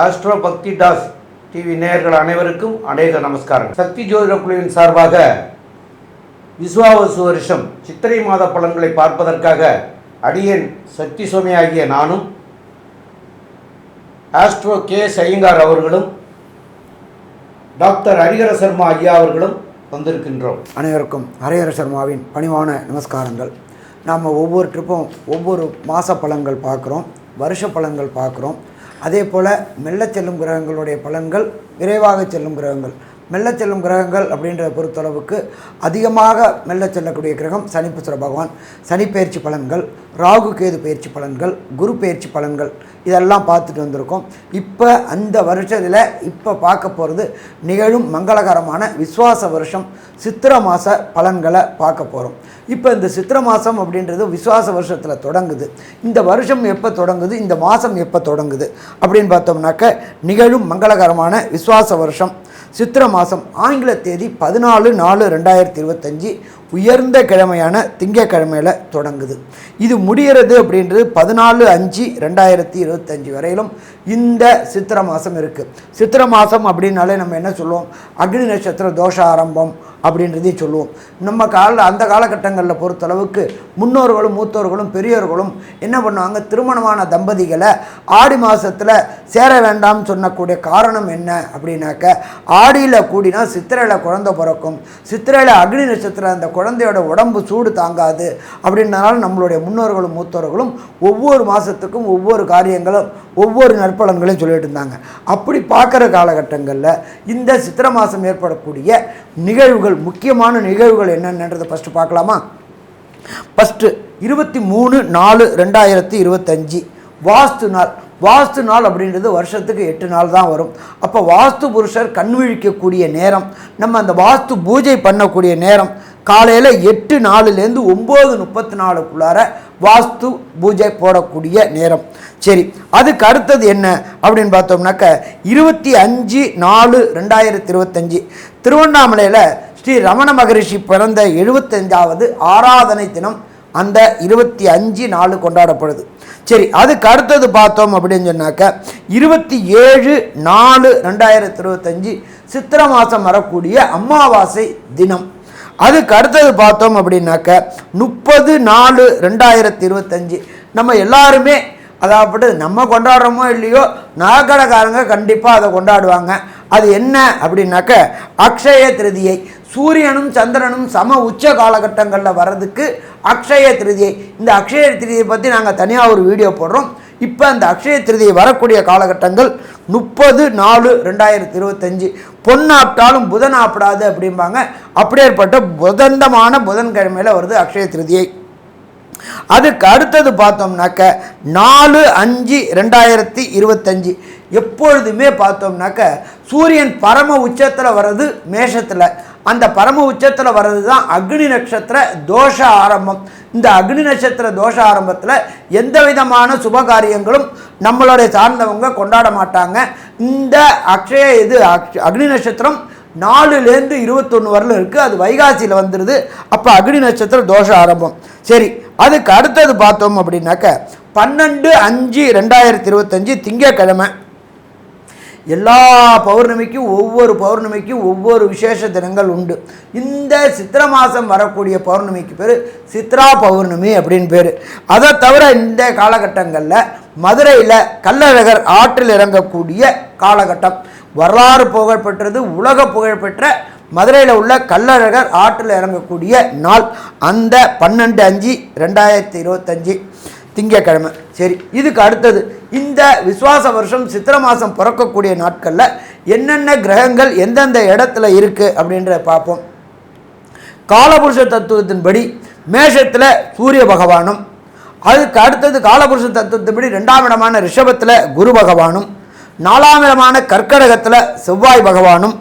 Astro பக்தி toss TV நேயர்கள் அனைவருக்கும் அநேக நமஸ்காரம். சக்தி ஜோதிட குழுவின் சார்பாக விஸ்வாவசு வருஷம் சித்திரை மாத பலன்களை பார்ப்பதற்காக அடியேன் சக்தி சுவாமி ஆகிய நானும் ஆஸ்ட்ரோ கேஎஸ் ஐயங்கார் அவர்களும் டாக்டர் ஹரிஹர சர்மா ஐயா அவர்களும் வந்திருக்கின்றோம். அனைவருக்கும் ஹரிஹர சர்மாவின் பணிவான நமஸ்காரங்கள். நாம் ஒவ்வொரு ட்ரிப்பும் ஒவ்வொரு மாத பலன்கள் பார்க்குறோம், வருஷ பலன்கள் பார்க்குறோம். அதே போல் மெல்ல செல்லும் கிரகங்களுடைய பலன்கள், விரைவாக செல்லும் கிரகங்கள். மெல்ல செல்லும் கிரகங்கள் அப்படின்றத பொறுத்தளவுக்கு அதிகமாக மெல்ல செல்லக்கூடிய கிரகம் சனி புத்திர பகவான். சனி பயிற்சி பலன்கள், ராகு கேது பயிற்சி பலன்கள், குரு பயிற்சி பலன்கள் இதெல்லாம் பார்த்துட்டு வந்திருக்கோம். இப்போ அந்த வருஷத்தில் இப்போ பார்க்க போகிறது நிகழும் மங்களகரமான விஸ்வாச வருஷம் சித்திரை மாத பலன்களை பார்க்க போகிறோம். இப்போ இந்த சித்திரை மாதம் அப்படின்றது விஸ்வாச வருஷத்தில் தொடங்குது. இந்த வருஷம் எப்போ தொடங்குது, இந்த மாதம் எப்போ தொடங்குது அப்படின்னு பார்த்தோம்னாக்க நிகழும் மங்களகரமான விஸ்வாச வருஷம் சித்திரை மாதம் ஆங்கில தேதி 14/4/2025 உயர்ந்த கிழமையான திங்கக்கிழமையில் தொடங்குது. இது முடிகிறது அப்படின்றது 14/5/2025 வரையிலும் இந்த சித்திரை மாதம் இருக்குது. சித்திரை மாதம் அப்படின்னாலே நம்ம என்ன சொல்லுவோம், அக்னி நட்சத்திர தோஷ ஆரம்பம் அப்படின்றதே சொல்லுவோம். நம்ம அந்த காலகட்டங்களில் பொறுத்தளவுக்கு முன்னோர்களும் மூத்தோர்களும் பெரியோர்களும் என்ன பண்ணுவாங்க, திருமணமான தம்பதிகளை ஆடி மாதத்தில் சேர வேண்டாம்னு சொன்னக்கூடிய காரணம் என்ன அப்படின்னாக்க, ஆடியில் கூடினா சித்திரையில் குழந்தை பிறக்கும், சித்திரையில் அக்னி நட்சத்திரம் அந்த குழந்தையோட உடம்பு சூடு தாங்காது அப்படின்றனால நம்மளுடைய முன்னோர்களும் மூத்தோர்களும் ஒவ்வொரு மாதத்துக்கும் ஒவ்வொரு காரியங்களும் ஒவ்வொரு நற்பலன்களையும் சொல்லிட்டு இருந்தாங்க. அப்படி பார்க்குற காலகட்டங்களில் இந்த சித்திரை மாதம் ஏற்படக்கூடிய நிகழ்வுகள், முக்கியமான நிகழ்வுகள் என்னென்னன்றதை ஃபஸ்ட்டு பார்க்கலாமா? ஃபஸ்ட்டு 23/4/2025 வாஸ்து நாள். வாஸ்து நாள் அப்படின்றது வருஷத்துக்கு 8 நாள் தான் வரும். அப்போ வாஸ்து புருஷர் கண் விழிக்கக்கூடிய நேரம், நம்ம அந்த வாஸ்து பூஜை பண்ணக்கூடிய நேரம் காலையில் 8:04 9:34 வாஸ்து பூஜை போடக்கூடிய நேரம். சரி, அதுக்கு அடுத்தது என்ன அப்படின்னு பார்த்தோம்னாக்க 25/4/2025 திருவண்ணாமலையில் ஸ்ரீ ரமண மகரிஷி பிறந்த 75வது ஆராதனை தினம் அந்த 25/4 கொண்டாடப்படுது. சரி, அதுக்கு அடுத்தது பார்த்தோம் அப்படின்னு சொன்னாக்க 27/4/2025 சித்திரை மாதம் வரக்கூடிய அமாவாசை தினம். அதுக்கு அடுத்தது பார்த்தோம் அப்படின்னாக்க 30/4/2025 நம்ம எல்லாருமே, அதாவது நம்ம கொண்டாடுறோமோ இல்லையோ நகைக்கடைக்காரங்க கண்டிப்பாக அதை கொண்டாடுவாங்க. அது என்ன அப்படின்னாக்க அக்ஷய திருதியை. சூரியனும் சந்திரனும் சம உச்ச காலகட்டங்களில் வர்றதுக்கு அக்ஷய திருதியை. இந்த அக்ஷய திருதியை பற்றி நாங்கள் தனியாக ஒரு வீடியோ போடுறோம். இப்போ அந்த அக்ஷய திருதியை வரக்கூடிய காலகட்டங்கள் 30/4/2025. பொன்னாப்டாலும் புதன் ஆப்பிடாது அப்படிம்பாங்க. அப்படியேற்பட்ட புதந்தமான புதன்கிழமையில் வருது அக்ஷய திருதியை. அதுக்கு அடுத்தது பார்த்தோம்னாக்க 4/5/2025 எப்பொழுதுமே பார்த்தோம்னாக்க சூரியன் பரம உச்சத்தில் வர்றது மேஷத்தில். அந்த பரம உச்சத்தில் வர்றது தான் அக்னி நட்சத்திர தோஷ ஆரம்பம். இந்த அக்னி நட்சத்திர தோஷ ஆரம்பத்தில் எந்த விதமான சுபகாரியங்களும் நம்மளுடைய சார்ந்தவங்க கொண்டாட மாட்டாங்க. இந்த அக்னி நட்சத்திரம் 4-21 வரலும் இருக்குது. அது வைகாசியில் வந்துடுது. அப்போ அக்னி நட்சத்திர தோஷ ஆரம்பம். சரி, அதுக்கு அடுத்தது பார்த்தோம் அப்படின்னாக்க 12/5/2025 திங்கக்கிழமை. எல்லா பௌர்ணமிக்கும் ஒவ்வொரு விசேஷ தினங்கள் உண்டு. இந்த சித்திரை மாதம் வரக்கூடிய பௌர்ணமிக்கு பேர் சித்ரா பௌர்ணமி அப்படின்னு பேர். அதை தவிர இந்த காலகட்டங்களில் மதுரையில் கள்ளழகர் ஆற்றில் இறங்கக்கூடிய காலகட்டம். வரலாறு புகழ்பெற்றது, உலக புகழ்பெற்ற மதுரையில் உள்ள கள்ளழகர் ஆற்றில் இறங்கக்கூடிய நாள் அந்த 12/5/2025 திங்கக்கிழமை. சரி, இதுக்கு அடுத்தது இந்த விஸ்வாச வருஷம் சித்திரை மாதம் பிறக்கக்கூடிய நாட்களில் என்னென்ன கிரகங்கள் எந்தெந்த இடத்துல இருக்குது அப்படின்றத பார்ப்போம். காலபுருஷ தத்துவத்தின்படி மேஷத்தில் சூரிய பகவானும், அதுக்கு அடுத்தது காலபுருஷ தத்துவத்தின்படி 2ஆம் இடமான ரிஷபத்தில் குரு பகவானும், 4ஆம் இடமான கர்க்கடகத்தில் செவ்வாய் பகவானும்,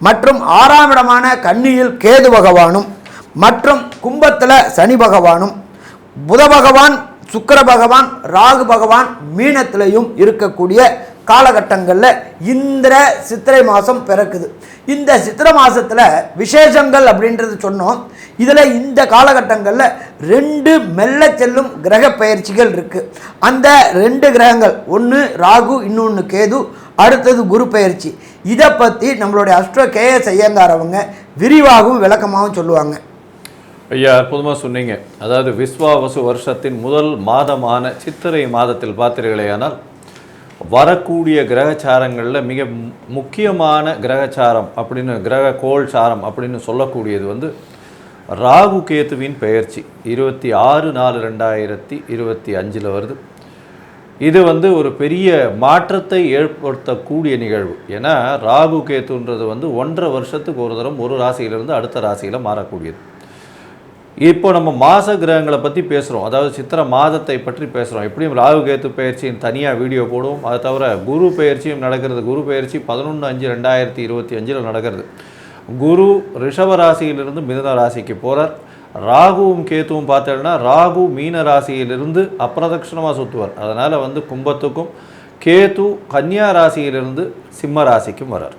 மற்றும் 6ஆம் இடமான கன்னியில் கேது பகவானும், மற்றும் கும்பத்தில் சனி பகவானும், புத பகவான், சுக்கிர பகவான், ராகு பகவான் மீனத்திலையும் இருக்கக்கூடிய காலகட்டங்களில் இந்த சித்திரை மாதம் பிறக்குது. இந்த சித்திரை மாதத்தில் விசேஷங்கள் அப்படின்றது சொன்னோம். இதில் இந்த காலகட்டங்களில் 2 மெல்ல செல்லும் கிரக பயிற்சிகள் இருக்குது. அந்த 2 கிரகங்கள், ஒன்று ராகு, இன்னொன்று கேது. அடுத்தது குரு பெயர்ச்சி. இதை பற்றி நம்மளுடைய அஸ்ட்ரோ கேஎஸ் ஐயங்கார் அவங்க விரிவாகவும் விளக்கமாகவும் சொல்லுவாங்க. ஐயா, அற்புதமாக சொன்னீங்க. அதாவது விஸ்வாவசு வருஷத்தின் முதல் மாதமான சித்திரை மாதத்தில் பார்த்தீர்களேயானால் வரக்கூடிய கிரகச்சாரங்களில் மிக முக்கியமான கிரகச்சாரம் அப்படின்னு கிரக கோள் சாரம் அப்படின்னு சொல்லக்கூடியது வந்து ராகு கேத்துவின் பெயர்ச்சி 26/4/2025 வருது. இது வந்து ஒரு பெரிய மாற்றத்தை ஏற்படுத்தக்கூடிய நிகழ்வு. ஏன்னா ராகு கேத்துன்றது வந்து 1.5 வருஷத்துக்கு ஒரு தரம் ஒரு ராசியிலிருந்து அடுத்த ராசியில் மாறக்கூடியது. இப்போ நம்ம மாத கிரகங்களை பற்றி பேசுகிறோம், அதாவது சித்திரை மாதத்தை பற்றி பேசுகிறோம். எப்படியும் ராகு கேத்து பயிற்சியின் தனியாக வீடியோ போடுவோம். அதை தவிர குரு பயிற்சியும் நடக்கிறது. குரு பயிற்சி 11/5/2025 நடக்கிறது. குரு ரிஷப ராசியிலிருந்து மிதுன ராசிக்கு போகிறார். ராகுவும் கேத்துவும் பார்த்தோம்னா ராகு மீன ராசியிலிருந்து அப்பிரதட்சணமாக சுற்றுவார். அதனால் வந்து கும்பத்துக்கும் கேத்து கன்னியா ராசியிலிருந்து சிம்ம ராசிக்கும் வரார்.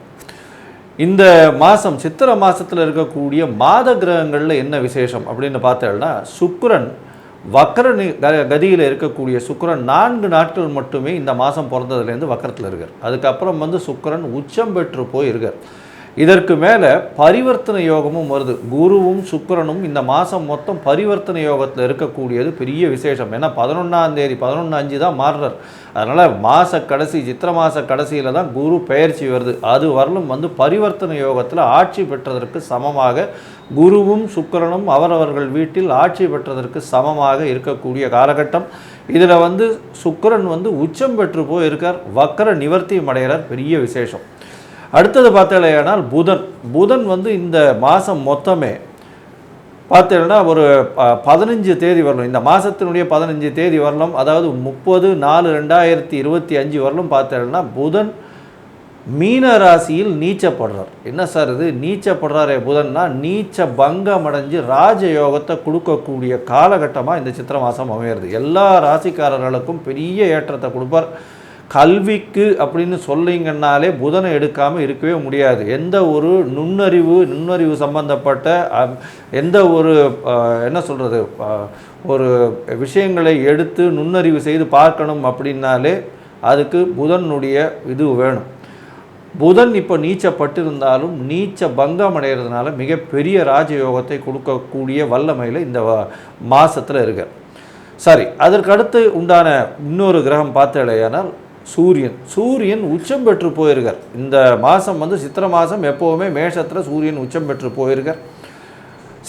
இந்த மாதம் சித்திரை மாதத்தில் இருக்கக்கூடிய மாத கிரகங்களில் என்ன விசேஷம் அப்படின்னு பார்த்தோம்னா சுக்கிரன் வக்கர கதியில் இருக்கக்கூடிய சுக்கிரன் 4 நாட்கள் மட்டுமே இந்த மாதம் பிறந்ததுலேருந்து வக்கரத்தில் இருக்கார். அதுக்கப்புறம் வந்து சுக்கிரன் உச்சம் பெற்று போய் இருக்கார். இதற்கு மேலே பரிவர்த்தனை யோகமும் வருது. குருவும் சுக்கிரனும் இந்த மாதம் மொத்தம் பரிவர்த்தனை யோகத்தில் இருக்கக்கூடியது பெரிய விசேஷம். ஏன்னா 11ஆம் தேதி 11/5 தான் மாறுறார். அதனால் மாத கடைசி சித்திரை மாத கடைசியில் தான் குரு பெயர்ச்சி வருது. அது வரலும் வந்து பரிவர்த்தனை யோகத்தில் ஆட்சி பெற்றதற்கு சமமாக குருவும் சுக்கிரனும் அவரவர்கள் வீட்டில் ஆட்சி பெற்றதற்கு சமமாக இருக்கக்கூடிய காலகட்டம். இதில் வந்து சுக்கிரன் வந்து உச்சம் பெற்று போயிருக்கார், வக்கர நிவர்த்தியும் அடைகிறார். பெரிய விசேஷம். அடுத்தது பார்த்தீங்கன்னா புதன் வந்து இந்த மாதம் மொத்தமே பார்த்தீங்கன்னா ஒரு 15 தேதி வரலும், இந்த மாதத்தினுடைய 15 தேதி வரலும், அதாவது 30/4/2025 வரலும் பார்த்தீங்கன்னா புதன் மீன ராசியில் நீச்சப்படுறார். என்ன சார் இது நீச்சப்படுறாரே புதன்னா, நீச்ச பங்கம் அடைஞ்சு ராஜயோகத்தை கொடுக்கக்கூடிய காலகட்டமாக இந்த சித்திரை மாதம் அமையிறது. எல்லா ராசிக்காரர்களுக்கும் பெரிய ஏற்றத்தை கொடுப்பார். கல்விக்கு அப்படின்னு சொல்லிங்கன்னாலே புதனை எடுக்காமல் இருக்கவே முடியாது. எந்த ஒரு நுண்ணறிவு சம்பந்தப்பட்ட எந்த ஒரு என்ன சொல்கிறது ஒரு விஷயங்களை எடுத்து நுண்ணறிவு செய்து பார்க்கணும் அப்படின்னாலே அதுக்கு புதனுடைய இது வேணும். புதன் இப்போ நீச்சப்பட்டிருந்தாலும் நீச்ச பங்கம் அடைகிறதுனால மிகப்பெரிய ராஜயோகத்தை கொடுக்கக்கூடிய வல்லமையில் இந்த மாதத்தில் இருக்கார். சரி, அதற்கடுத்து உண்டான இன்னொரு கிரகம் பார்த்தேனால் சூரியன் உச்சம் பெற்று போயிருக்கார். இந்த மாதம் வந்து சித்திரை மாதம் எப்போவுமே மேஷத்தில் சூரியன் உச்சம் பெற்று போயிருக்கார்.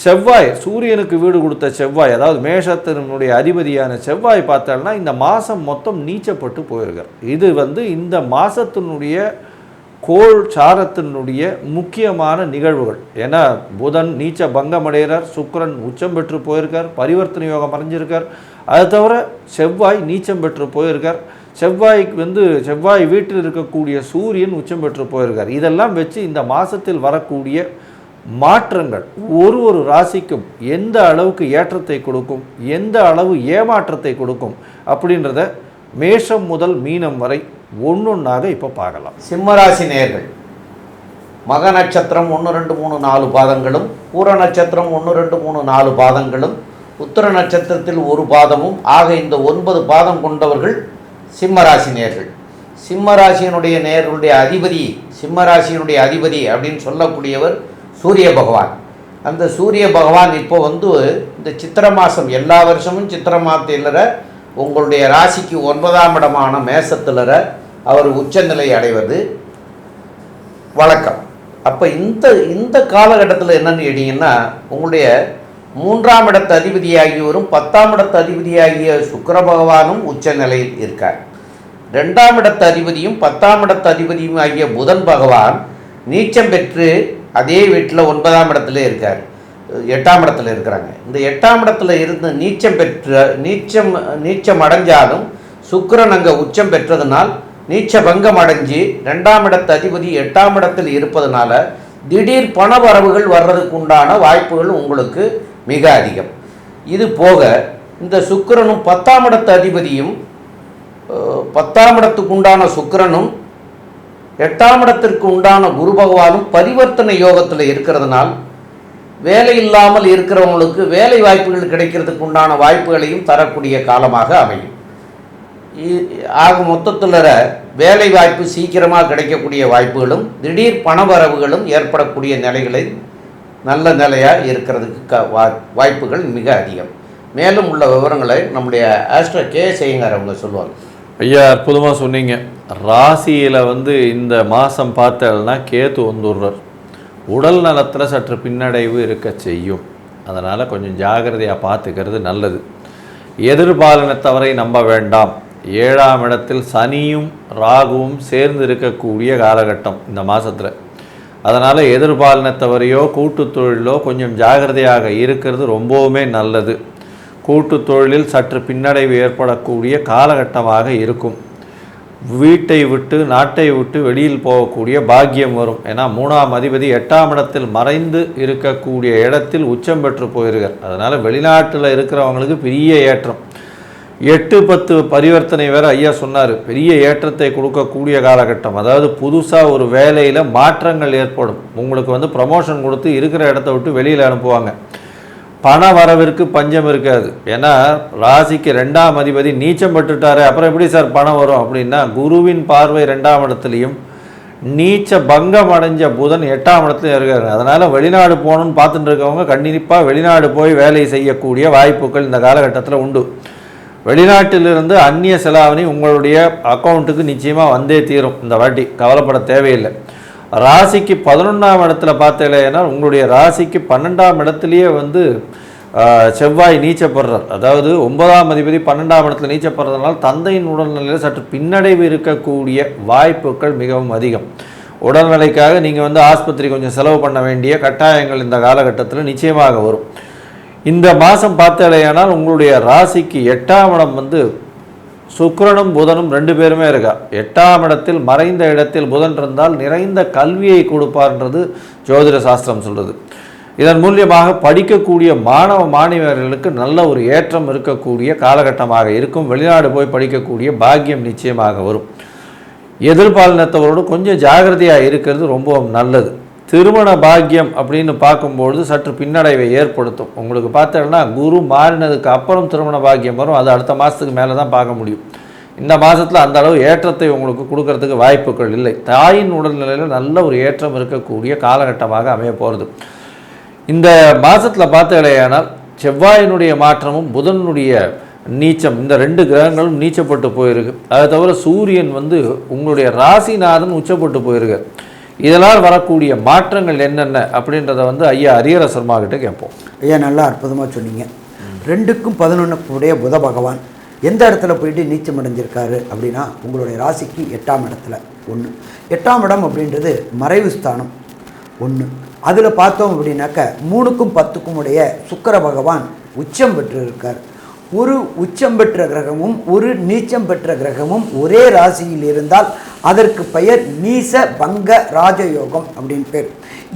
செவ்வாய் சூரியனுக்கு வீடு கொடுத்த செவ்வாய், அதாவது மேஷத்தினுடைய அதிபதியான செவ்வாய் பார்த்தோம்னா இந்த மாதம் மொத்தம் நீச்சப்பட்டு போயிருக்கார். இது வந்து இந்த மாதத்தினுடைய கோள் சாரத்தினுடைய முக்கியமான நிகழ்வுகள். ஏன்னா புதன் நீச்ச பங்கம் அடைகிறார், சுக்கிரன் உச்சம் பெற்று போயிருக்கார், பரிவர்த்தனை யோகம் அடைஞ்சிருக்கார். அது தவிர செவ்வாய் நீச்சம் பெற்று போயிருக்கார். செவ்வாய் வீட்டில் இருக்கக்கூடிய சூரியன் உச்சம் பெற்று போயிருக்கார். இதெல்லாம் வச்சு இந்த மாதத்தில் வரக்கூடிய மாற்றங்கள் ஒரு ராசிக்கும் எந்த அளவுக்கு ஏற்றத்தை கொடுக்கும், எந்த அளவு ஏமாற்றத்தை கொடுக்கும் அப்படின்றத மேஷம் முதல் மீனம் வரை ஒன்றொன்னாக இப்போ பார்க்கலாம். சிம்மராசி நேயர்கள், மக நட்சத்திரம் 1, 2, 3, 4 பாதங்களும், பூர நட்சத்திரம் 1, 2, 3, 4 பாதங்களும், உத்திர நட்சத்திரத்தில் 1 பாதமும் ஆக இந்த 9 பாதம் கொண்டவர்கள் சிம்மராசி நேயர்கள். சிம்மராசியினுடைய நேயர்களுடைய அதிபதி, சிம்மராசியினுடைய அதிபதி அப்படின்னு சொல்லக்கூடியவர் சூரிய பகவான். அந்த சூரிய பகவான் இப்போ வந்து இந்த சித்திரை மாதம், எல்லா வருஷமும் சித்திரை மாதத்தில் உங்களுடைய ராசிக்கு 9ஆம் இடமான மேசத்தில் அவர் உச்சநிலை அடைவது வழக்கம். அப்போ இந்த காலகட்டத்தில் என்னன்னு கேட்டிங்கன்னா, உங்களுடைய 3ஆம் இடத்து அதிபதியாகியவரும் 10ஆம் இடத்து அதிபதியாகிய சுக்கிர பகவானும் உச்ச நிலையில் இருக்கார். 2ஆம் இடத்து அதிபதியும் 10ஆம் இடத்து அதிபதியும் ஆகிய புதன் பகவான் நீச்சம் பெற்று அதே வீட்டில் 9ஆம் இடத்துல இருக்கார், 8ஆம் இடத்துல இருக்கிறாங்க. இந்த 8ஆம் இடத்துல இருந்து நீச்சம் அடைஞ்சாலும் சுக்கிரன் அங்கே உச்சம் பெற்றதுனால் நீச்ச பங்கம் அடைஞ்சு 2ஆம் இடத்து அதிபதி 8ஆம் இடத்தில் இருப்பதனால திடீர் பண வரவுகள் வர்றதுக்கு உண்டான வாய்ப்புகள் உங்களுக்கு மிக அதிகம். இது போக இந்த சுக்கிரனும் 10ஆம் இடத்து அதிபதியும் 10ஆம் இடத்துக்கு உண்டான சுக்கிரனும் 8ஆம் இடத்திற்கு உண்டான குரு பகவானும் பரிவர்த்தனை யோகத்தில் இருக்கிறதுனால் வேலை இல்லாமல் இருக்கிறவங்களுக்கு வேலை வாய்ப்புகள் கிடைக்கிறதுக்கு உண்டான வாய்ப்புகளையும் தரக்கூடிய காலமாக அமையும். ஆக மொத்தத்தில் வேலை வாய்ப்பு சீக்கிரமாக கிடைக்கக்கூடிய வாய்ப்புகளும் திடீர் பணவரவுகளும் ஏற்படக்கூடிய நிலைகளில் நல்ல நிலையாக இருக்கிறதுக்கு வாய்ப்புகள் மிக அதிகம். மேலும் உள்ள விவரங்களை நம்முடைய ஆஸ்ட்ரோ கே செய்யுங்கார் அவங்க சொல்லுவாங்க. ஐயா, அற்புதமாக சொன்னீங்க. ராசியில் இந்த மாதம் பார்த்தேன்னா கேத்து வந்துடுறார். உடல் நலத்தில் சற்று பின்னடைவு இருக்க செய்யும். அதனால் கொஞ்சம் ஜாகிரதையாக பார்த்துக்கிறது நல்லது. எதிர்பாலினத்தவரை நம்ப வேண்டாம். 7ஆம் இடத்தில் சனியும் ராகுவும் சேர்ந்து இருக்கக்கூடிய காலகட்டம் இந்த மாதத்தில். அதனால் எதிர்பாலினத்தவரையோ கூட்டு தொழிலோ கொஞ்சம் ஜாகிரதையாக இருக்கிறது ரொம்பவுமே நல்லது. கூட்டு தொழிலில் சற்று பின்னடைவு ஏற்படக்கூடிய காலகட்டமாக இருக்கும். வீட்டை விட்டு நாட்டை விட்டு வெளியில் போகக்கூடிய பாக்கியம் வரும். ஏன்னா 3ஆம் அதிபதி 8ஆம் இடத்தில் மறைந்து இருக்கக்கூடிய இடத்தில் உச்சம் பெற்று போயிருக்கார். அதனால் வெளிநாட்டில் இருக்கிறவங்களுக்கு பெரிய ஏற்றம். 8-10 பரிவர்த்தனை வேறு ஐயா சொன்னார். பெரிய ஏற்றத்தை கொடுக்கக்கூடிய காலகட்டம். அதாவது புதுசாக ஒரு வேலையில் மாற்றங்கள் ஏற்படும். உங்களுக்கு ப்ரமோஷன் கொடுத்து இருக்கிற இடத்த விட்டு வெளியில் அனுப்புவாங்க. பண வரவிற்கு பஞ்சம் இருக்காது. ஏன்னா ராசிக்கு 2ஆம் அதிபதி நீச்சம் பட்டுட்டாரு. அப்புறம் எப்படி சார் பணம் வரும் அப்படின்னா, குருவின் பார்வை 2ஆம் இடத்துலையும் நீச்ச பங்கம் அடைஞ்ச புதன் 8ஆம் இடத்துலையும் இருக்காரு. அதனால் வெளிநாடு போகணுன்னு பார்த்துட்டு இருக்கவங்க கண்டிப்பாக வெளிநாடு போய் வேலை செய்யக்கூடிய வாய்ப்புகள் இந்த காலகட்டத்தில் உண்டு. வெளிநாட்டிலிருந்து அந்நிய செலாவணி உங்களுடைய அக்கௌண்ட்டுக்கு நிச்சயமாக வந்தே தீரும். இந்த வாட்டி கவலைப்பட தேவையில்லை. ராசிக்கு 11ஆம் இடத்துல பார்த்தீங்கன்னா உங்களுடைய ராசிக்கு 12ஆம் இடத்துலையே செவ்வாய் நீச்சப்படுறார். அதாவது 9ஆம் அதிபதி 12ஆம் இடத்துல நீச்சப்படுறதுனால தந்தையின் உடல்நிலையில் சற்று பின்னடைவு இருக்கக்கூடிய வாய்ப்புகள் மிகவும் அதிகம். உடல்நிலைக்காக நீங்கள் ஆஸ்பத்திரி கொஞ்சம் செலவு பண்ண வேண்டிய கட்டாயங்கள் இந்த காலகட்டத்தில் நிச்சயமாக வரும். இந்த மாதம் பார்த்தீங்கன்னா உங்களுடைய ராசிக்கு 8ஆம் இடம் சுக்கிரனும் புதனும் 2 பேருமே இருக்கா. 8ஆம் இடத்தில் மறைந்த இடத்தில் புதன் இருந்தால் நிறைந்த கல்வியை கொடுப்பார்ன்றது ஜோதிட சாஸ்திரம் சொல்கிறது. இதன் மூலியமாக படிக்கக்கூடிய மாணவர்களுக்கு நல்ல ஒரு ஏற்றம் இருக்கக்கூடிய காலகட்டமாக இருக்கும். வெளிநாடு போய் படிக்கக்கூடிய பாக்கியம் நிச்சயமாக வரும். எதிர்பாலினத்தவரோடு கொஞ்சம் ஜாகிரதையாக இருக்கிறது ரொம்ப நல்லது. திருமண பாக்கியம் அப்படின்னு பார்க்கும்பொழுது சற்று பின்னடைவை ஏற்படுத்தும். உங்களுக்கு பார்த்தோன்னா குரு மாறினதுக்கு அப்புறம் திருமண பாக்கியம் வரும். அது அடுத்த மாதத்துக்கு மேலே தான் பார்க்க முடியும். இந்த மாதத்தில் அந்த அளவு ஏற்றத்தை உங்களுக்கு கொடுக்கறதுக்கு வாய்ப்புகள் இல்லை. தாயின் உடல்நிலையில் நல்ல ஒரு ஏற்றம் இருக்கக்கூடிய காலகட்டமாக அமைய போகிறது. இந்த மாதத்தில் பார்த்தீங்கன்னா செவ்வாயினுடைய மாற்றமும் புதனுடைய நீச்சம், இந்த 2 கிரகங்களும் நீச்சப்பட்டு போயிருக்கு. அதை தவிர சூரியன் உங்களுடைய ராசிநாதன் உச்சப்பட்டு போயிருக்கு. இதனால் வரக்கூடிய மாற்றங்கள் என்னென்ன அப்படின்றத ஐயா ஹரிஹர சர்மா கிட்ட கேட்போம். ஐயா நல்லா அற்புதமாக சொன்னீங்க. 2க்கும் 11 புத பகவான் எந்த இடத்துல போயிட்டு நீச்சம் அடைஞ்சிருக்காரு அப்படின்னா உங்களுடைய ராசிக்கு 8ஆம் இடத்துல 1. 8ஆம் இடம் அப்படின்றது மறைவு ஸ்தானம் 1. அதில் பார்த்தோம் அப்படின்னாக்க 3க்கும் 10க்கும் உடைய சுக்கிர பகவான் உச்சம் பெற்று இருக்கார். ஒரு உச்சம் பெற்ற கிரகமும் ஒரு நீச்சம் பெற்ற கிரகமும் ஒரே ராசியில் இருந்தால் அதற்கு பெயர் நீச பங்க ராஜயோகம் அப்படின்னு பேர்.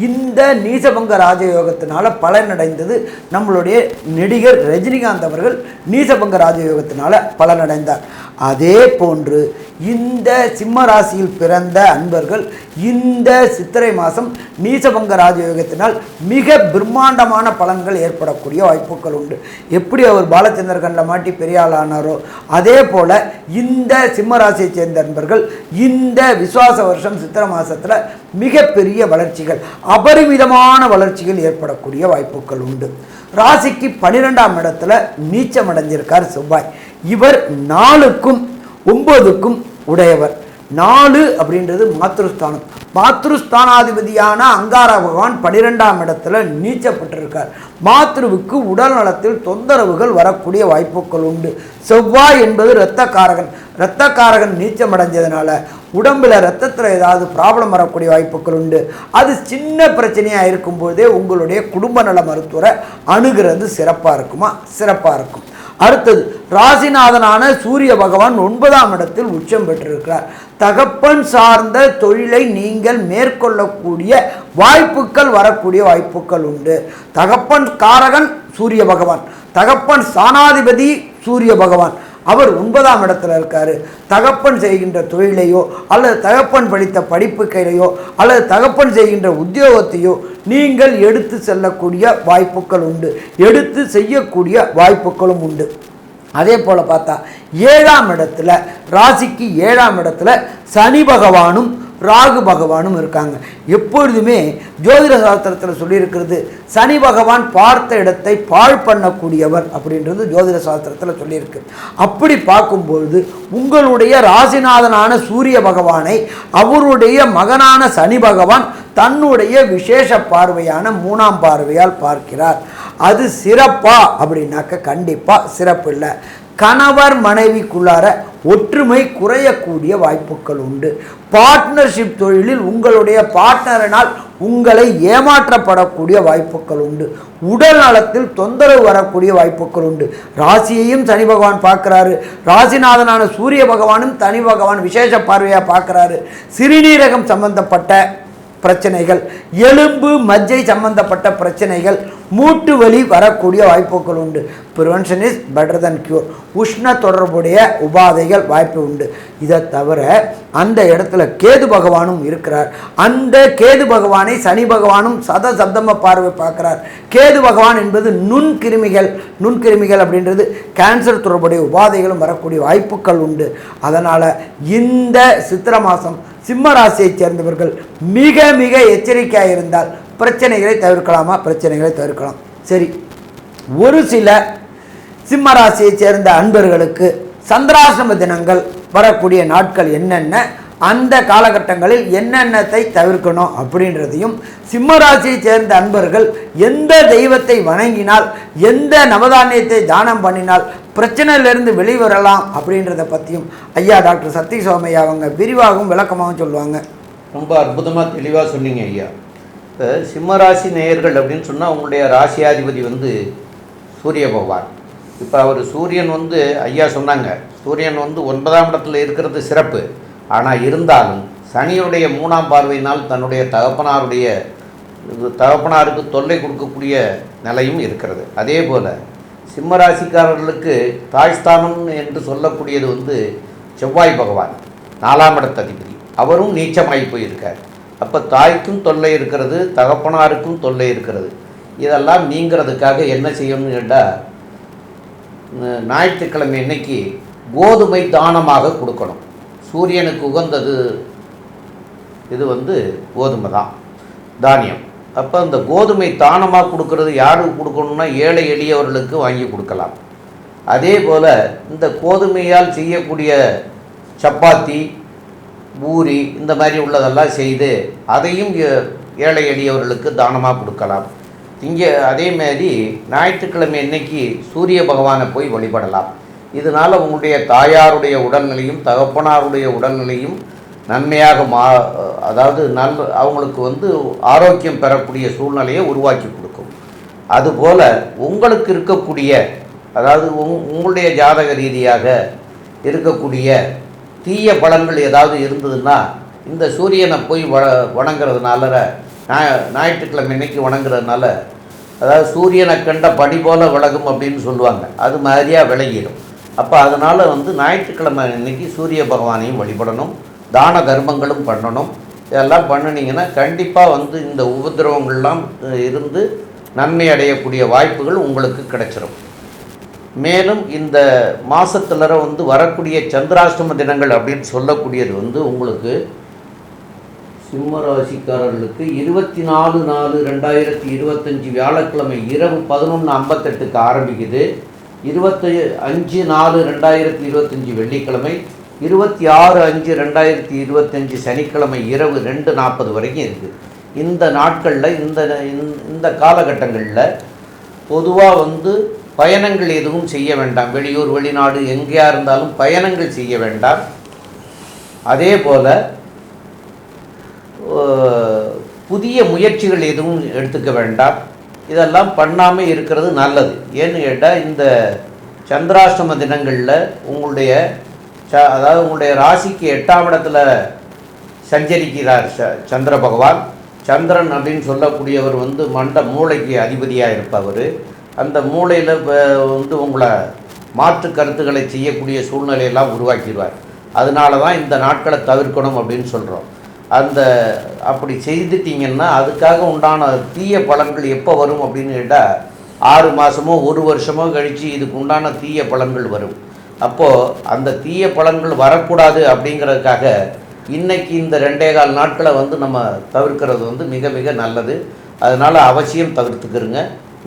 இந்த நீசபங்க ராஜயோகத்தினால பலனடைந்தது நம்மளுடைய நடிகர் ரஜினிகாந்த் அவர்கள் நீசபங்க ராஜயோகத்தினால பலனடைந்தார். அதே போன்று இந்த சிம்ம ராசியில் பிறந்த அன்பர்கள் இந்த சித்திரை மாதம் நீசபங்க ராஜயோகத்தினால் மிக பிரம்மாண்டமான பலன்கள் ஏற்படக்கூடிய வாய்ப்புகள் உண்டு. எப்படி அவர் பாலச்சந்திர கண்ணில் மாட்டி பெரிய ஆள் ஆனாரோ அதே போல் இந்த சிம்ம ராசியை சேர்ந்த அன்பர்கள் இந்த விசுவாச வருஷம் சித்திரை மாதத்தில் மிகப்பெரிய வளர்ச்சிகள், அபரிமிதமான வளர்ச்சிகள் ஏற்படக்கூடிய வாய்ப்புகள் உண்டு. ராசிக்கு 12ஆம் இடத்துல நீச்சம் அடைஞ்சிருக்கார் செவ்வாய். இவர் 4க்கும் 9க்கும் உடையவர். 4 அப்படின்றது மாத்ருஸ்தானம். மாத்ருஸ்தானாதிபதியான அங்கார பகவான் 12ஆம் இடத்துல நீச்சப்பட்டிருக்கார். மாத்ருவுக்கு உடல் நலத்தில் தொந்தரவுகள் வரக்கூடிய வாய்ப்புகள் உண்டு. செவ்வாய் என்பது இரத்தக்காரகன். இரத்தக்காரகன் நீச்சம் அடைஞ்சதுனால உடம்பில் இரத்தத்தில் ஏதாவது ப்ராப்ளம் வரக்கூடிய வாய்ப்புகள் உண்டு. அது சின்ன பிரச்சனையாக இருக்கும்போதே உங்களுடைய குடும்ப நல மருத்துவரை அணுகிறது சிறப்பாக இருக்குமா? சிறப்பாக இருக்கும். அடுத்தது ராசிநாதனான சூரிய பகவான் 9ஆம் இடத்தில் உச்சம் பெற்றிருக்கிறார். தகப்பன் சார்ந்த தொழிலை நீங்கள் மேற்கொள்ளக்கூடிய வாய்ப்புகள் வரக்கூடிய வாய்ப்புகள் உண்டு. தகப்பன் காரகன் சூரிய பகவான், தகப்பன் ஸ்தானாதிபதி சூரிய பகவான். அவர் 9ஆம் இடத்துல இருக்காரு. தகப்பன் செய்கின்ற தொழிலையோ அல்லது தகப்பன் படித்த படிப்புகளையோ அல்லது தகப்பன் செய்கின்ற உத்தியோகத்தையோ நீங்கள் எடுத்து செல்லக்கூடிய வாய்ப்புகள் உண்டு. எடுத்து செய்யக்கூடிய வாய்ப்புகளும் உண்டு. அதே போல் பார்த்தா 7ஆம் இடத்துல, ராசிக்கு 7ஆம் இடத்துல சனி பகவானும் ராகு பகவானும் இருக்காங்க. எப்பொழுதுமே ஜோதிட சாஸ்திரத்தில் சொல்லியிருக்கிறது, சனி பகவான் பார்த்த இடத்தை பாழ் பண்ணக்கூடியவர் அப்படின்றது ஜோதிட சாஸ்திரத்தில் சொல்லியிருக்கு. அப்படி பார்க்கும்பொழுது உங்களுடைய ராசிநாதனான சூரிய பகவானை அவருடைய மகனான சனி பகவான் தன்னுடைய விசேஷ பார்வையான 3ஆம் பார்வையால் பார்க்கிறார். அது சிறப்பா அப்படின்னாக்க கண்டிப்பாக சிறப்பு இல்லை. கணவர் மனைவிக்குள்ளார ஒற்றுமை குறையக்கூடிய வாய்ப்புகள் உண்டு. பார்ட்னர்ஷிப் தொழிலில் உங்களுடைய பார்ட்னரினால் உங்களை ஏமாற்றப்படக்கூடிய வாய்ப்புகள் உண்டு. உடல் நலத்தில் தொந்தரவு வரக்கூடிய வாய்ப்புகள் உண்டு. ராசியையும் சனி பகவான் பார்க்குறாரு, ராசிநாதனான சூரிய பகவானும் சனி பகவான் விசேஷ பார்வையாக பார்க்குறாரு. சிறுநீரகம் சம்பந்தப்பட்ட பிரச்சனைகள், எலும்பு மஜ்ஜை சம்பந்தப்பட்ட பிரச்சனைகள், மூட்டு வலி வரக்கூடிய வாய்ப்புகள் உண்டு. Prevention is better than cure. உஷ்ண தொடர்புடைய உபாதைகள் வாய்ப்பு உண்டு. இதை தவிர அந்த இடத்துல கேது பகவானும் இருக்கிறார். அந்த கேது பகவானை சனி பகவானும் சப்தம பார்வை பார்க்கிறார். கேது பகவான் என்பது நுண்கிருமிகள் அப்படின்றது கேன்சர் தொடர்புடைய உபாதைகளும் வரக்கூடிய வாய்ப்புகள் உண்டு. அதனால் இந்த சித்திரை மாதம் சிம்ம ராசியைச் சேர்ந்தவர்கள் மிக மிக எச்சரிக்கையாக இருந்தால் பிரச்சனைகளை தவிர்க்கலாமா? பிரச்சனைகளை தவிர்க்கலாம். சரி, ஒரு சில சிம்ம ராசியைச் சேர்ந்த அன்பர்களுக்கு சந்திராசிரம தினங்கள் வரக்கூடிய நாட்கள் என்னென்ன, அந்த காலகட்டங்களில் என்னென்னத்தை தவிர்க்கணும் அப்படின்றதையும், சிம்ம ராசியை சேர்ந்த அன்பர்கள் எந்த தெய்வத்தை வணங்கினால், எந்த நவதானியத்தை தானம் பண்ணினால் பிரச்சனையிலிருந்து வெளிவரலாம் அப்படின்றத பற்றியும் ஐயா டாக்டர் சத்தி சோமையா அவங்க விரிவாகவும் விளக்கமாகவும் சொல்லுவாங்க. ரொம்ப அற்புதமாக தெளிவாக சொன்னீங்க ஐயா. இப்போ சிம்மராசி நேயர்கள் அப்படின்னு சொன்னால் உங்களுடைய ராசியாதிபதி வந்து சூரிய பகவான். இப்போ அவர் சூரியன் வந்து ஐயா சொன்னாங்க, சூரியன் வந்து 9ஆம் இடத்துல இருக்கிறது சிறப்பு. ஆனால் இருந்தாலும் சனியுடைய 3ஆம் பார்வையினால் தன்னுடைய தகப்பனாருக்கு தொல்லை கொடுக்கக்கூடிய நிலையும் இருக்கிறது. அதே போல் சிம்மராசிக்காரர்களுக்கு தாய்ஸ்தானம் என்று சொல்லக்கூடியது வந்து செவ்வாய் பகவான் 4ஆம் இடத்து அதிபதி, அவரும் நீச்சமாகி போயிருக்கார். அப்போ தாய்க்கும் தொல்லை இருக்கிறது, தகப்பனாருக்கும் தொல்லை இருக்கிறது. இதெல்லாம் நீங்கிறதுக்காக என்ன செய்யணும்னு கேட்டால், ஞாயிற்றுக்கிழமை இன்னைக்கு கோதுமை தானமாக கொடுக்கணும். சூரியனுக்கு உகந்தது இது வந்து கோதுமை தான், தானியம். அப்போ அந்த கோதுமை தானமாக கொடுக்கறது யாருக்கு கொடுக்கணும்னா ஏழை எளியவர்களுக்கு வாங்கி கொடுக்கலாம். அதே போல் இந்த கோதுமையால் செய்யக்கூடிய சப்பாத்தி, பூரி இந்த மாதிரி உள்ளதெல்லாம் செய்து அதையும் ஏழை எளியவர்களுக்கு தானமாக கொடுக்கலாம். அதேமாரி ஞாயிற்றுக்கிழமை இன்னைக்கு சூரிய பகவானை போய் வழிபடலாம். இதனால் உங்களுடைய தாயாருடைய உடல்நிலையும் தகப்பனாருடைய உடல்நிலையும் நன்மையாக அதாவது அவங்களுக்கு வந்து ஆரோக்கியம் பெறக்கூடிய சூழ்நிலையை உருவாக்கி கொடுக்கும். அதுபோல் உங்களுக்கு இருக்கக்கூடிய, அதாவது உங்களுடைய ஜாதக ரீதியாக இருக்கக்கூடிய தீய பலன்கள் ஏதாவது இருந்ததுன்னா இந்த சூரியனை போய் வணங்குறதுனால, ஞாயிற்றுக்கிழமை இன்னைக்கு வணங்குறதுனால, அதாவது சூரியனை கண்ட படி போல் விலகும் அப்படின்னு சொல்லுவாங்க, அது மாதிரியாக விலகிடும். அப்போ அதனால் வந்து ஞாயிற்றுக்கிழமை இன்னைக்கு சூரிய பகவானையும் வழிபடணும், தான தர்மங்களும் பண்ணணும். இதெல்லாம் பண்ணினீங்கன்னா கண்டிப்பாக வந்து இந்த உபதிரவங்கள்லாம் இருந்து நன்மை அடையக்கூடிய வாய்ப்புகள் உங்களுக்கு கிடைச்சிரும். மேலும் இந்த மாதத்தில் வந்து வரக்கூடிய சந்திராஷ்டம தினங்கள் அப்படின்னு சொல்லக்கூடியது வந்து உங்களுக்கு சிம்ம ராசிக்காரர்களுக்கு 24/4/2025 வியாழக்கிழமை இரவு 11:58 ஆரம்பிக்குது. 25/4/2025 வெள்ளிக்கிழமை, 26/5/2025 சனிக்கிழமை இரவு 2:40 வரைக்கும் இருக்குது. இந்த நாட்களில் இந்த காலகட்டங்களில் பொதுவாக வந்து பயணங்கள் எதுவும் செய்ய வேண்டாம். வெளியூர் வெளிநாடு எங்கேயா இருந்தாலும் பயணங்கள் செய்ய வேண்டாம். அதே போல் புதிய முயற்சிகள் எதுவும் எடுத்துக்க வேண்டாம். இதெல்லாம் பண்ணாமல் இருக்கிறது நல்லது. ஏன்னு கேட்டால் இந்த சந்திராஷ்டம தினங்களில் அதாவது உங்களுடைய ராசிக்கு 8ஆம் இடத்துல சஞ்சரிக்கிறார் சந்திர பகவான். சந்திரன் அப்படின்னு சொல்லக்கூடியவர் வந்து மூளைக்கு அதிபதியாக இருப்பவர். அந்த மூளையில் வந்து உங்களை மாற்று கருத்துக்களை செய்யக்கூடிய சூழ்நிலையெல்லாம் உருவாக்கிடுவார். அதனால தான் இந்த நாட்களை தவிர்க்கணும் அப்படின்னு சொல்கிறோம். அப்படி செய்துட்டிங்கன்னா அதுக்காக உண்டான தீய பலன்கள் எப்போ வரும் அப்படின்னு கேட்டால், 6 மாதமோ 1 வருஷமோ கழித்து இதுக்கு உண்டான தீய பலன்கள் வரும். அப்போது அந்த தீய பலன்கள் வரக்கூடாது அப்படிங்கிறதுக்காக இன்றைக்கி இந்த 2.25 நாட்களை நம்ம தவிர்க்கிறது மிக மிக நல்லது. அதனால் அவசியம் தவிர்த்துக்கிறங்க.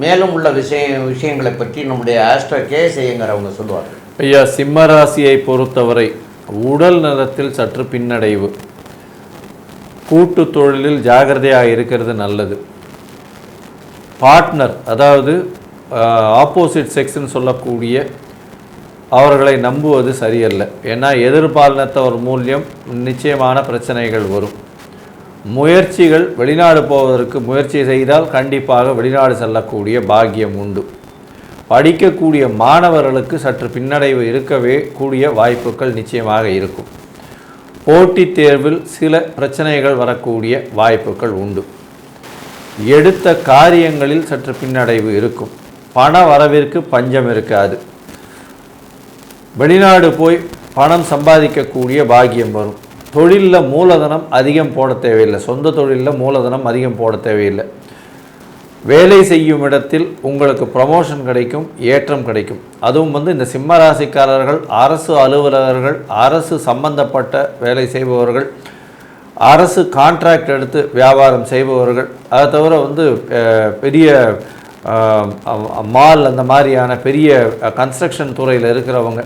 மேலும் உள்ள விஷயங்களை பற்றி நம்முடைய ஆஸ்ட்ரோ கேஎஸ் ஐயங்கார் அவங்க சொல்லுவாங்க. ஐயா, சிம்மராசியை பொறுத்தவரை உடல் நலத்தில் சற்று பின்னடைவு, கூட்டு தொழிலில் ஜாகிரதையாக இருக்கிறது நல்லது. பார்ட்னர், அதாவது ஆப்போசிட் செக்ஸ்ன்னு சொல்லக்கூடிய அவர்களை நம்புவது சரியல்ல. ஏன்னா எதிர்பாலினத்தவர் மூலியம் நிச்சயமான பிரச்சனைகள் வரும். முயற்சிகள், வெளிநாடு போவதற்கு முயற்சி செய்தால் கண்டிப்பாக வெளிநாடு செல்லக்கூடிய பாக்கியம் உண்டு. படிக்கக்கூடிய மாணவர்களுக்கு சற்று பின்னடைவு இருக்கவே கூடிய வாய்ப்புகள் நிச்சயமாக இருக்கும். போட்டித் தேர்வில் சில பிரச்சனைகள் வரக்கூடிய வாய்ப்புகள் உண்டு. எடுத்த காரியங்களில் சற்று பின்னடைவு இருக்கும். பண வரவிற்கு பஞ்சம் இருக்காது. வெளிநாடு போய் பணம் சம்பாதிக்கக்கூடிய பாக்கியம் வரும். தொழிலில் மூலதனம் அதிகம் போட தேவையில்லை. சொந்த தொழிலில் மூலதனம் அதிகம் போட தேவையில்லை. வேலை செய்யும் இடத்தில் உங்களுக்கு ப்ரமோஷன் கிடைக்கும், ஏற்றம் கிடைக்கும். அதுவும் இந்த சிம்மராசிக்காரர்கள், அரசு அலுவலர்கள், அரசு சம்பந்தப்பட்ட வேலை செய்பவர்கள், அரசு கான்ட்ராக்ட் எடுத்து வியாபாரம் செய்பவர்கள், அதை தவிர பெரிய மால் அந்த மாதிரியான பெரிய கன்ஸ்ட்ரக்ஷன் துறையில் இருக்கிறவங்க,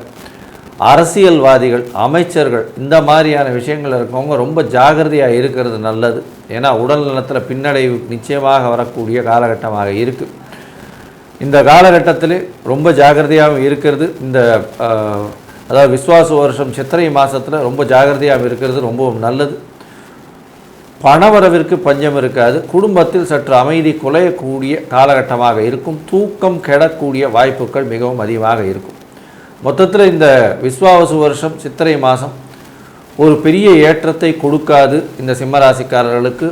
அரசியல்வாதிகள், அமைச்சர்கள், இந்த மாதிரியான விஷயங்கள் இருக்கிறவங்க ரொம்ப ஜாகிரதையாக இருக்கிறது நல்லது. ஏன்னா உடல் நலத்தில் பின்னடைவு நிச்சயமாக வரக்கூடிய காலகட்டமாக இருக்குது. இந்த காலகட்டத்தில் ரொம்ப ஜாகிரதையாகவும் இருக்கிறது. அதாவது விஸ்வாச வருஷம் சித்திரை மாதத்தில் ரொம்ப ஜாகிரதையாக இருக்கிறது ரொம்பவும் நல்லது. பணவரவிற்கு பஞ்சம் இருக்காது. குடும்பத்தில் சற்று அமைதி குலையக்கூடிய காலகட்டமாக இருக்கும். தூக்கம் கெடக்கூடிய வாய்ப்புகள் மிகவும் அதிகமாக இருக்கும். மொத்தத்தில் இந்த விஸ்வாவசு வருஷம் சித்திரை மாதம் ஒரு பெரிய ஏற்றத்தை கொடுக்காது. இந்த சிம்மராசிக்காரர்களுக்கு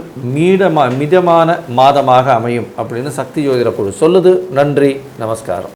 மிதமான மாதமாக அமையும் அப்படின்னு சக்தி ஜோதிட குழு சொல்லுது. நன்றி, நமஸ்காரம்.